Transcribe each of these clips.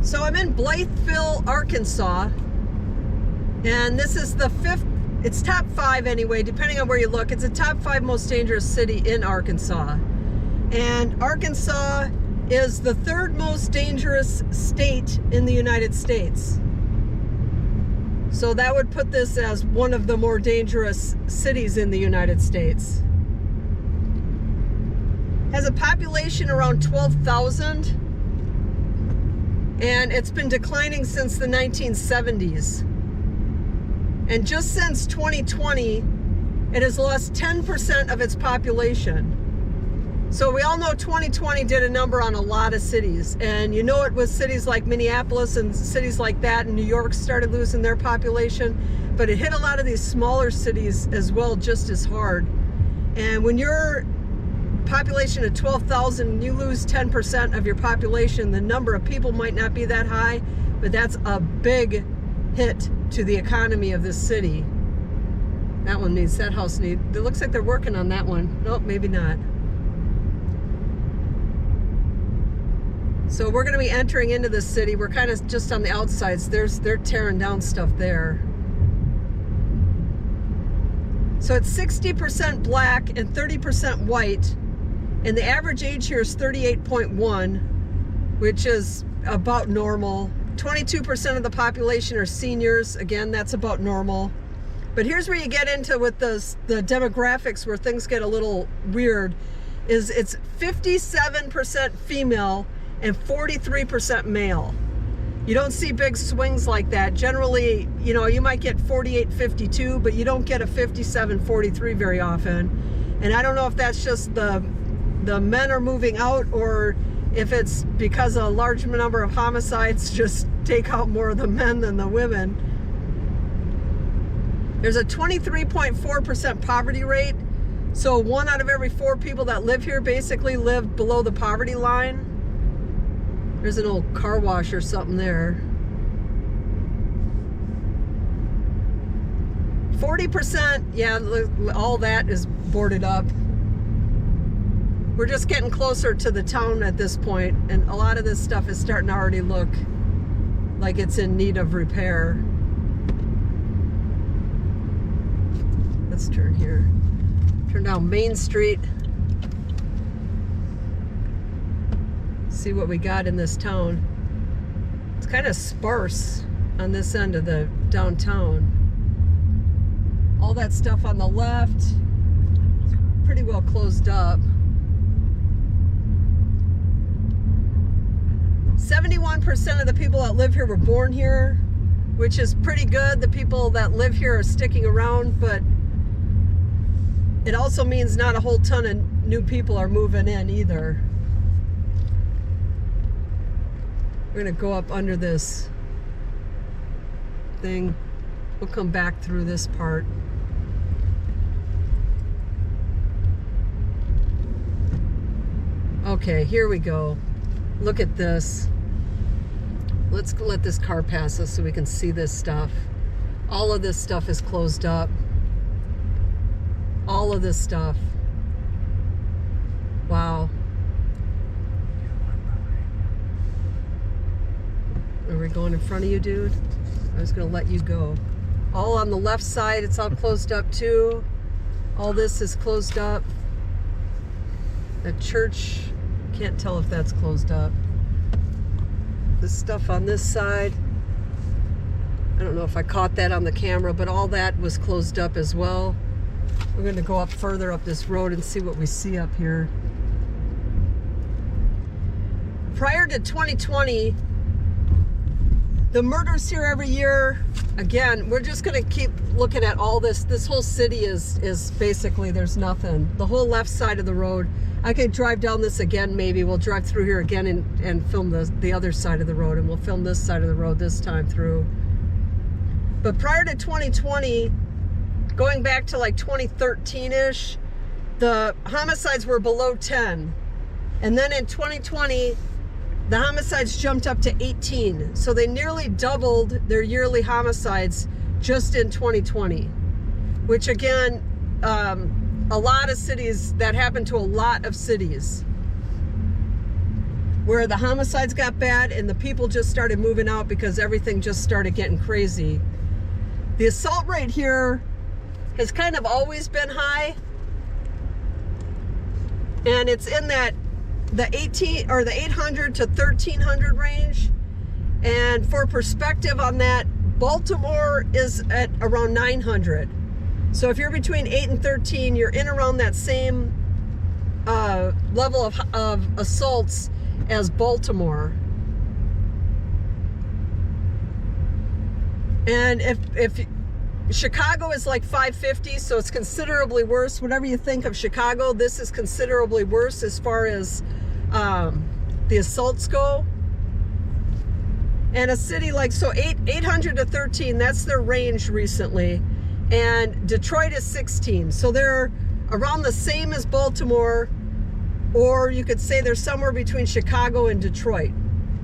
So I'm in Blytheville, Arkansas, and this is the it's top 5 anyway, depending on where you look. It's a top 5 most dangerous city in Arkansas. And Arkansas is the 3rd most dangerous state in the United States. So that would put this as one of the more dangerous cities in the United States. Has a population around 12,000. And it's been declining since the 1970s. And just since 2020, it has lost 10% of its population. So we all know 2020 did a number on a lot of cities. And you know it was cities like Minneapolis and cities like that, and New York started losing their population. But it hit a lot of these smaller cities as well, just as hard. And when you're population of 12,000, you lose 10% of your population. The number of people might not be that high, but that's a big hit to the economy of this city. That one needs, that house needs, it looks like they're working on that one. Nope, maybe not. So we're going to be entering into the city. We're kind of just on the outsides. They're tearing down stuff there. So it's 60% black and 30% white. And the average age here is 38.1, which is about normal. 22% of the population are seniors. Again, that's about normal. But here's where you get into with the demographics where things get a little weird, is it's 57% female and 43% male. You don't see big swings like that. Generally, you know, you might get 48-52, but you don't get a 57-43 very often. And I don't know if that's just the men are moving out, or if it's because a large number of homicides just take out more of the men than the women. There's a 23.4% poverty rate. So 1 out of every 4 people that live here basically live below the poverty line. There's an old car wash or something there. 40%, yeah, all that is boarded up. We're just getting closer to the town at this point, and a lot of this stuff is starting to already look like it's in need of repair. Let's turn here. Turn down Main Street. See what we got in this town. It's kind of sparse on this end of the downtown. All that stuff on the left, pretty well closed up. 71% of the people that live here were born here, which is pretty good. The people that live here are sticking around, but it also means not a whole ton of new people are moving in either. We're gonna go up under this thing. We'll come back through this part. Okay, here we go. Look at this. Let's let this car pass us so we can see this stuff. All of this stuff is closed up. All of this stuff. Wow. Are we going in front of you, dude? I was gonna let you go. All on the left side, it's all closed up too. All this is closed up. The church, can't tell if that's closed up. This stuff on this side, I don't know if I caught that on the camera, but all that was closed up as well. We're going to go up further up this road and see what we see up here. Prior to 2020, the murders here every year, again, we're just going to keep looking at all this. This whole city is basically, there's nothing. The whole left side of the road. I could drive down this again, maybe. We'll drive through here again and film the other side of the road, and we'll film this side of the road this time through. But prior to 2020, going back to like 2013-ish, the homicides were below 10. And then in 2020, the homicides jumped up to 18. So they nearly doubled their yearly homicides just in 2020, which again, a lot of cities, that happened to a lot of cities. where the homicides got bad and the people just started moving out because everything just started getting crazy. The assault rate here has kind of always been high, and it's in the 800 to 1300 range. And for perspective on that, Baltimore is at around 900. So if you're between 8 and 13, you're in around that same level of assaults as Baltimore. And if Chicago is like 550, so it's considerably worse. Whatever you think of Chicago, this is considerably worse as far as the assaults go. And a city like, so 800 to 13, that's their range recently. And Detroit is 16. So they're around the same as Baltimore, or you could say they're somewhere between Chicago and Detroit.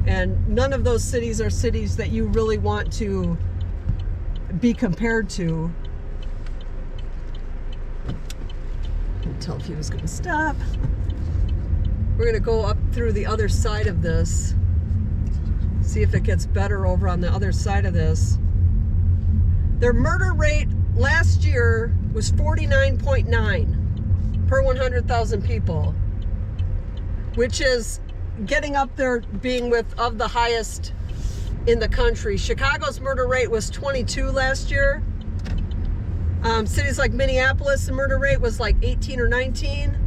And none of those cities are cities that you really want to be compared to. Couldn't tell if he was going to stop. We're going to go up through the other side of this, see if it gets better over on the other side of this. Their murder rate last year was 49.9 per 100,000 people, which is getting up there being of the highest in the country. Chicago's murder rate was 22 last year. Cities like Minneapolis, the murder rate was like 18 or 19.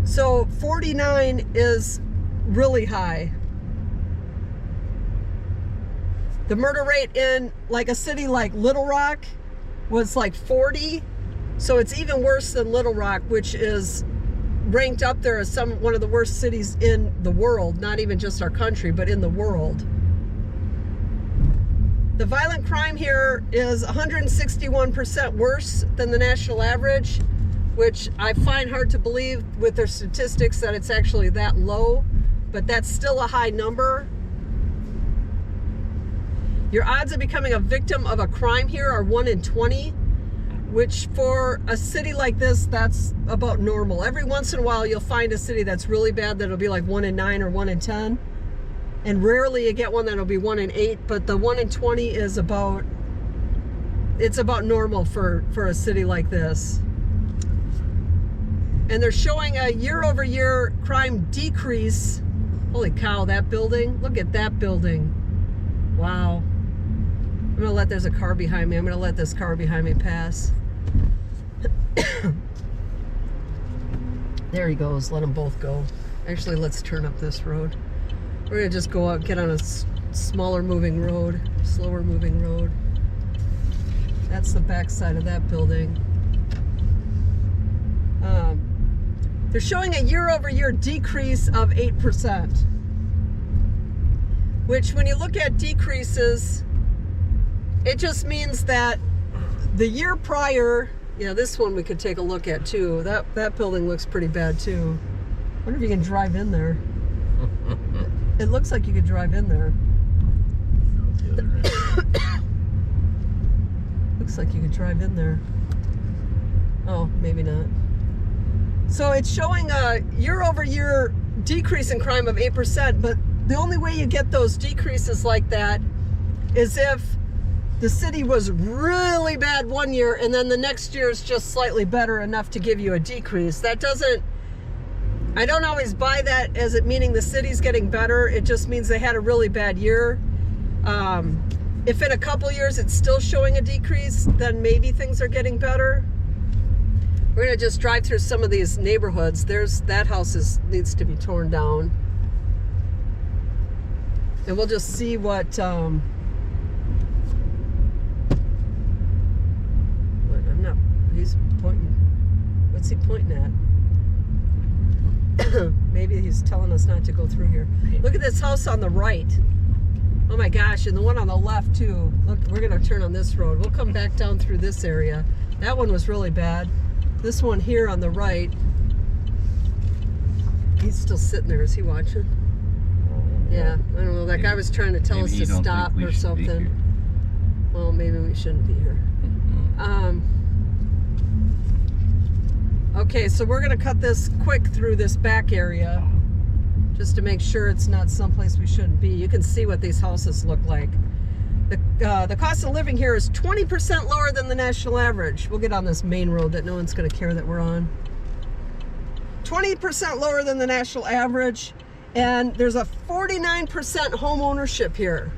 So 49 is really high. The murder rate in like a city like Little Rock was like 40. So it's even worse than Little Rock, which is ranked up there as one of the worst cities in the world, not even just our country, but in the world. The violent crime here is 161% worse than the national average, which I find hard to believe with their statistics that it's actually that low, but that's still a high number. Your odds of becoming a victim of a crime here are 1 in 20, which for a city like this, that's about normal. Every once in a while, you'll find a city that's really bad that'll be like 1 in 9 or 1 in 10. And rarely you get one that'll be 1 in 8, but the 1 in 20 is about normal for a city like this. And they're showing a year-over-year crime decrease. Holy cow, that building. Look at that building. Wow. There's a car behind me. I'm gonna let this car behind me pass. There he goes. Let them both go. Actually, let's turn up this road. We're gonna just go out, get on a smaller moving road, slower moving road. That's the back side of that building. They're showing a year-over-year decrease of 8%, which when you look at decreases, it just means that the year prior, yeah, this one we could take a look at too. That building looks pretty bad too. I wonder if you can drive in there. It looks like you could drive in there. Looks like you could drive in there. Oh, maybe not. So it's showing a year-over-year decrease in crime of 8%, but the only way you get those decreases like that is if the city was really bad one year and then the next year is just slightly better enough to give you a decrease. That doesn't, I don't always buy that as it meaning the city's getting better. It just means they had a really bad year. If in a couple years it's still showing a decrease, then maybe things are getting better. We're gonna just drive through some of these neighborhoods. That house needs to be torn down. And we'll just see what, he's pointing. What's he pointing at? Maybe he's telling us not to go through here. Look at this house on the right. Oh my gosh, and the one on the left too. Look, we're gonna turn on this road. We'll come back down through this area. That one was really bad. This one here on the right, he's still sitting there. Is he watching? Yeah, I don't know. That guy was trying to tell us to stop or something. Well, maybe we shouldn't be here. Okay, so we're gonna cut this quick through this back area. just to make sure it's not someplace we shouldn't be. You can see what these houses look like. The cost of living here is 20% lower than the national average. We'll get on this main road that no one's going to care that we're on. 20% lower than the national average, and there's a 49% home ownership here,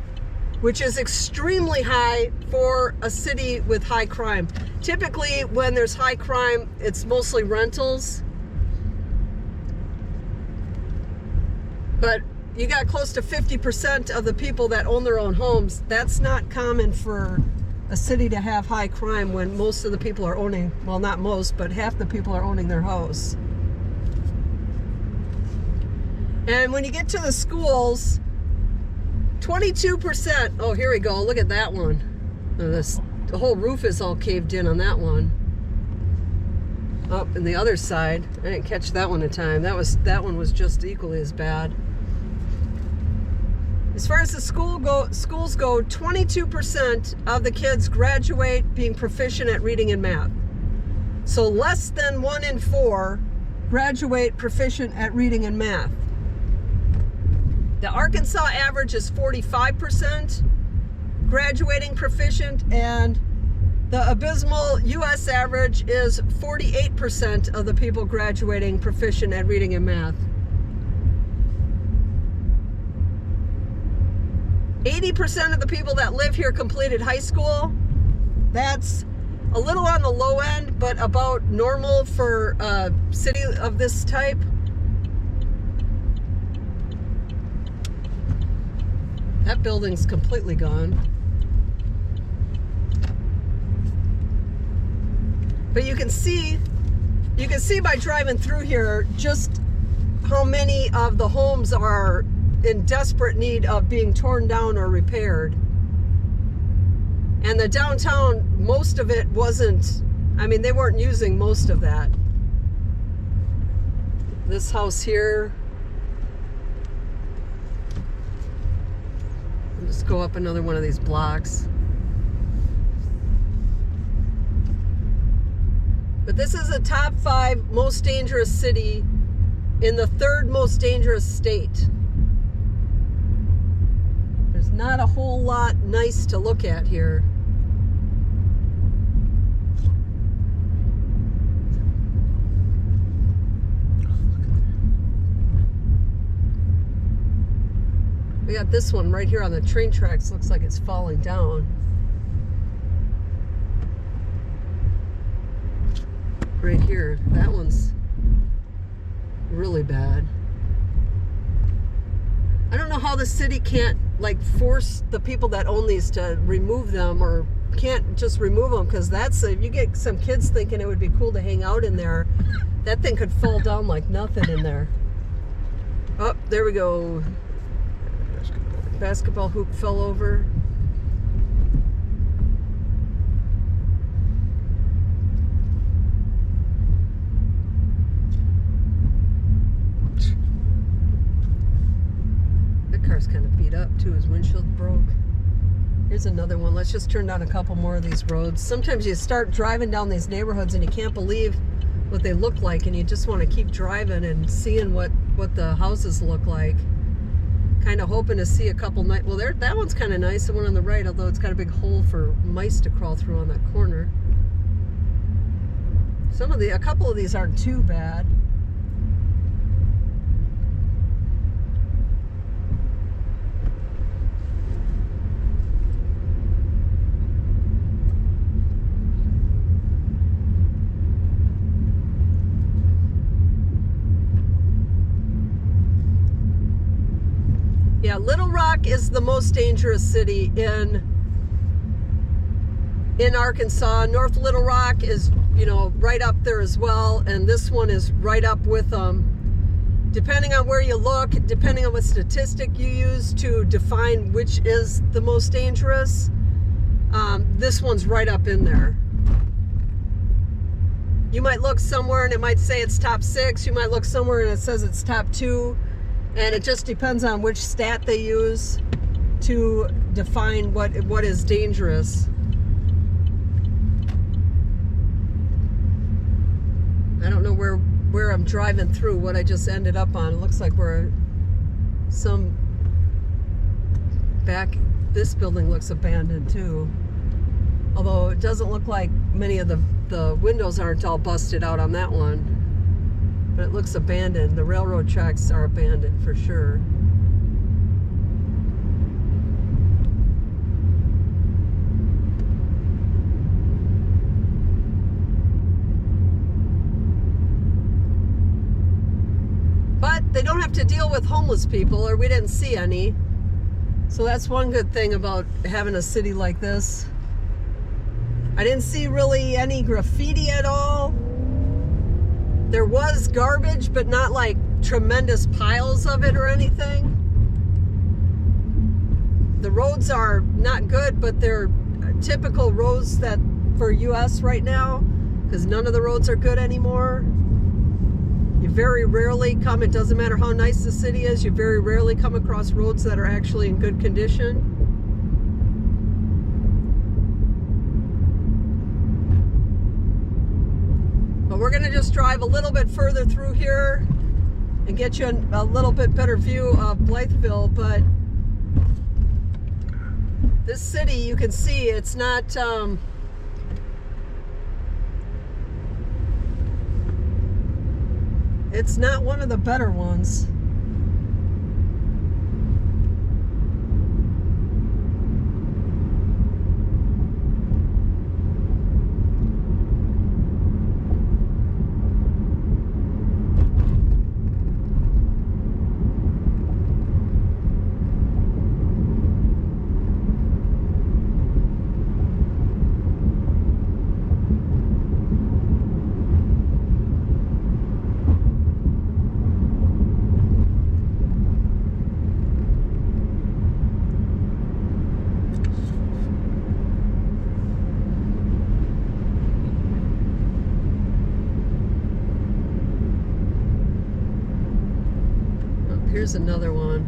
which is extremely high for a city with high crime. Typically, when there's high crime, it's mostly rentals. But you got close to 50% of the people that own their own homes. That's not common for a city to have high crime when most of the people are owning, well, not most, but half the people are owning their house. And when you get to the schools, 22%, oh, here we go, look at that one. The whole roof is all caved in on that one. Up in the other side, I didn't catch that one in time. That one was just equally as bad. As far as the schools go, 22% of the kids graduate being proficient at reading and math. So less than 1 in 4 graduate proficient at reading and math. The Arkansas average is 45% graduating proficient, and the abysmal U.S. average is 48% of the people graduating proficient at reading and math. 80% of the people that live here completed high school. That's a little on the low end, but about normal for a city of this type. That building's completely gone. But you can see by driving through here just how many of the homes are in desperate need of being torn down or repaired. And the downtown, most of it wasn't, I mean, they weren't using most of that. This house here, I'll just go up another one of these blocks. But this is a top 5 most dangerous city in the 3rd most dangerous state. There's not a whole lot nice to look at here. We got this one right here on the train tracks. Looks like it's falling down. Right here, that one's really bad. I don't know how the city can't like force the people that own these to remove them, or can't just remove them, because that's, if you get some kids thinking it would be cool to hang out in there, that thing could fall down like nothing in there. Oh, there we go. Basketball hoop fell over. Car's kind of beat up too. His windshield broke. Here's another one. Let's just turn down a couple more of these roads. Sometimes you start driving down these neighborhoods and you can't believe what they look like, and you just want to keep driving and seeing what the houses look like. Kind of hoping to see a couple night. Well, there, that one's kind of nice, the one on the right, although it's got a big hole for mice to crawl through on that corner. A couple of these aren't too bad. Yeah, Little Rock is the most dangerous city in Arkansas. North Little Rock is, you know, right up there as well, and this one is right up with them. Depending on where you look, depending on what statistic you use to define which is the most dangerous, this one's right up in there. You might look somewhere and it might say it's top 6. You might look somewhere and it says it's top 2. And it just depends on which stat they use to define what is dangerous. I don't know where I'm driving through, what I just ended up on. It looks like we're some back, this building looks abandoned too. Although it doesn't look like many of the windows aren't all busted out on that one. But it looks abandoned. The railroad tracks are abandoned for sure. But they don't have to deal with homeless people, or we didn't see any. So that's one good thing about having a city like this. I didn't see really any graffiti at all. There was garbage, but not like tremendous piles of it or anything. The roads are not good, but they're typical roads that for US right now, because none of the roads are good anymore. You very rarely come, it doesn't matter how nice the city is, you very rarely come across roads that are actually in good condition. But we're going to just drive a little bit further through here and get you a little bit better view of Blytheville. But this city, you can see it's not it's not one of the better ones. Here's another one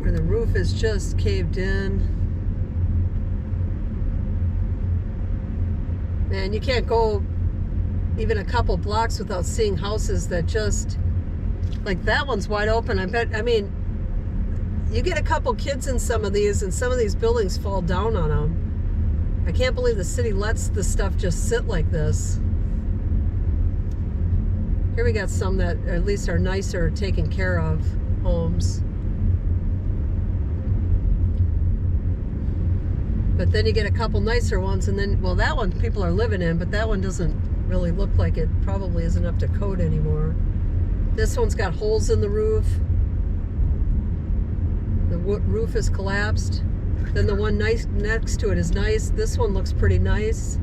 where the roof is just caved in. Man, you can't go even a couple blocks without seeing houses that just, like that one's wide open. I mean, you get a couple kids in some of these and some of these buildings fall down on them. I can't believe the city lets the stuff just sit like this. Here we got some that at least are nicer, taken care of homes. But then you get a couple nicer ones, and then, well, that one people are living in, but that one doesn't really look like it probably isn't up to code anymore. This one's got holes in the roof. The roof is collapsed. Then the one next to it is nice. This one looks pretty nice.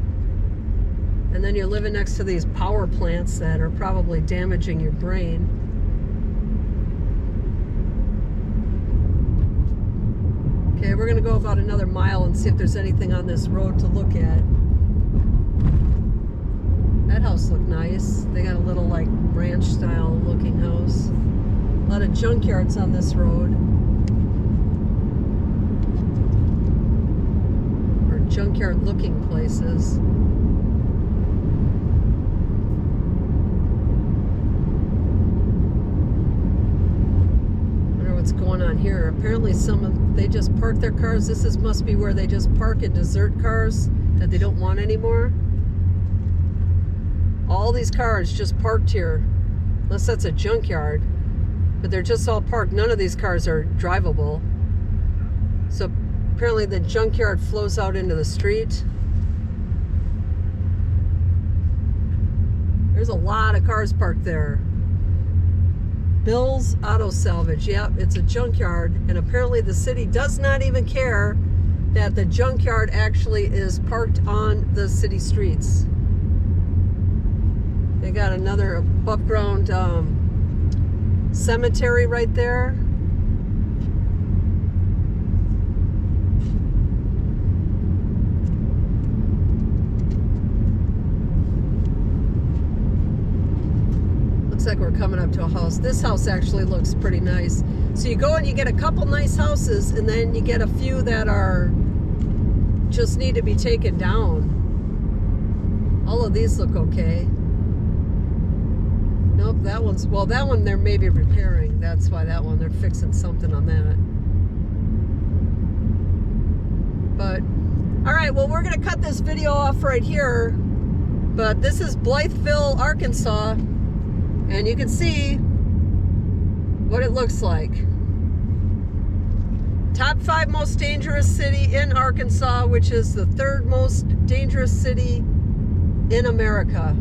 And then you're living next to these power plants that are probably damaging your brain. Okay, we're gonna go about another mile and see if there's anything on this road to look at. That house looked nice. They got a little like ranch style looking house. A lot of junkyards on this road. Or junkyard looking places. What's going on here? Apparently they just park their cars. This must be where they just park and desert cars that they don't want anymore. All these cars just parked here, unless that's a junkyard, but they're just all parked. None of these cars are drivable. So apparently the junkyard flows out into the street. There's a lot of cars parked there. Bill's Auto Salvage. Yep, it's a junkyard, and apparently the city does not even care that the junkyard actually is parked on the city streets. They got another above ground cemetery right there. Like we're coming up to a house. This house actually looks pretty nice. So you go and you get a couple nice houses, and then you get a few that are just need to be taken down. All of these look okay. Nope, that one's, well, that one they're maybe repairing. That's why that one, they're fixing something on that. But, all right, well, we're going to cut this video off right here. But this is Blytheville, Arkansas. And you can see what it looks like. Top 5 most dangerous city in Arkansas, which is the 3rd most dangerous city in America.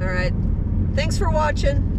All right. Thanks for watching.